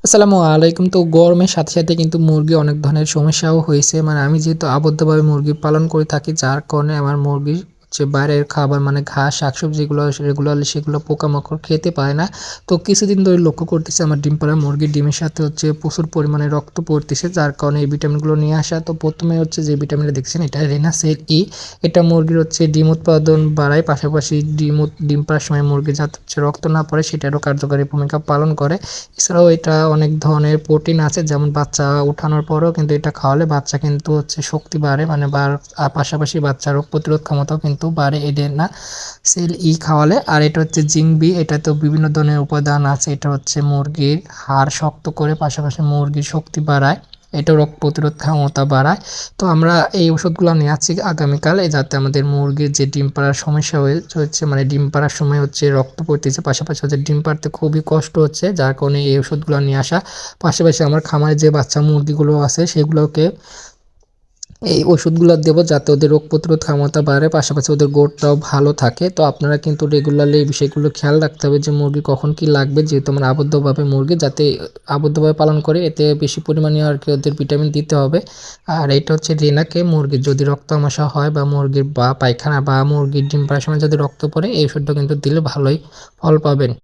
আসসালামু আলাইকুম। তো গরমের সাথে, সাথে কিন্তু মুরগি অনেক ধরনের সমস্যাও হইছে। মানে আমি যেহেতু আবদ্ধভাবে মুরগি পালন করে থাকি, যার কারণে আমার মুরগি হচ্ছে বাইরের খাবার মানে ঘাস, শাকসবজি যেগুলো রেগুলারলি সেগুলো পোকামাকড় খেতে পায় না। তো কিছুদিন ধরে লক্ষ্য করতেছি আমার ডিম পাড়া মুরগির ডিমের সাথে হচ্ছে প্রচুর পরিমাণে রক্ত পড়তেছে, যার কারণে এই ভিটামিনগুলো নিয়ে আসা। তো ১ম এ হচ্ছে যে ভিটামিনটা দেখছেন এটা রেনাসেল ই। এটা মুরগির হচ্ছে ডিম উৎপাদন বাড়ায়, পাশাপাশি ডিম পাড়ার সময় মুরগি যাতে হচ্ছে রক্ত না পড়ে সেটারও কার্যকরী ভূমিকা পালন করে। এছাড়াও এটা অনেক ধরনের প্রোটিন আছে, যেমন বাচ্চা ওঠানোর পরেও কিন্তু এটা খাওয়ালে বাচ্চা কিন্তু হচ্ছে শক্তি বাড়ে, মানে পাশাপাশি বাচ্চার রোগ প্রতিরোধ ক্ষমতাও কিন্তু বাড়ে এটা না সেল ই খাওয়ালে। আর এটা হচ্ছে জিংবি, এটা তো বিভিন্ন ধরনের উপাদান আছে। এটা হচ্ছে মুরগির হাড় শক্ত করে, পাশাপাশি মুরগির শক্তি বাড়ায়, এটা রোগ প্রতিরোধ ক্ষমতা বাড়ায়। তো আমরা এই ওষুধগুলো নিয়ে আসছি আগামীকাল, যাতে আমাদের মুরগির যে ডিম পাড়ার সমস্যা হচ্ছে, মানে ডিম পাড়ার সময় হচ্ছে রক্ত পড়তেছে, পাশাপাশি হচ্ছে ডিম পাড়তে খুবই কষ্ট হচ্ছে, যার কারণে এই ওষুধগুলো নিয়ে আসা। পাশাপাশি আমার খামারে যে বাচ্চা মুরগিগুলো আছে সেগুলোকে এই ওষুধগুলো দেবো, যাতে ওদের রোগ প্রতিরোধ ক্ষমতা বাড়ে, পাশাপাশি ওদের গ্রোথটাও ভালো থাকে। তো আপনারা কিন্তু রেগুলারলি এই বিষয়গুলো খেয়াল রাখতে হবে যে মুরগি কখন কি লাগবে, যেহেতু আমরা আবদ্ধভাবে মুরগি যাতে আবদ্ধভাবে পালন করে, এতে বেশি পরিমাণে আর কি ওদের ভিটামিন দিতে হবে। আর এটা হচ্ছে রেনাকে মুরগির যদি রক্ত আমাশা হয়, বা মুরগির বা পায়খানা বা মুরগির ডিম পাড়ার সময় যদি রক্ত পড়ে, এই ওষুধটা কিন্তু দিলে ভালোই ফল পাবেন।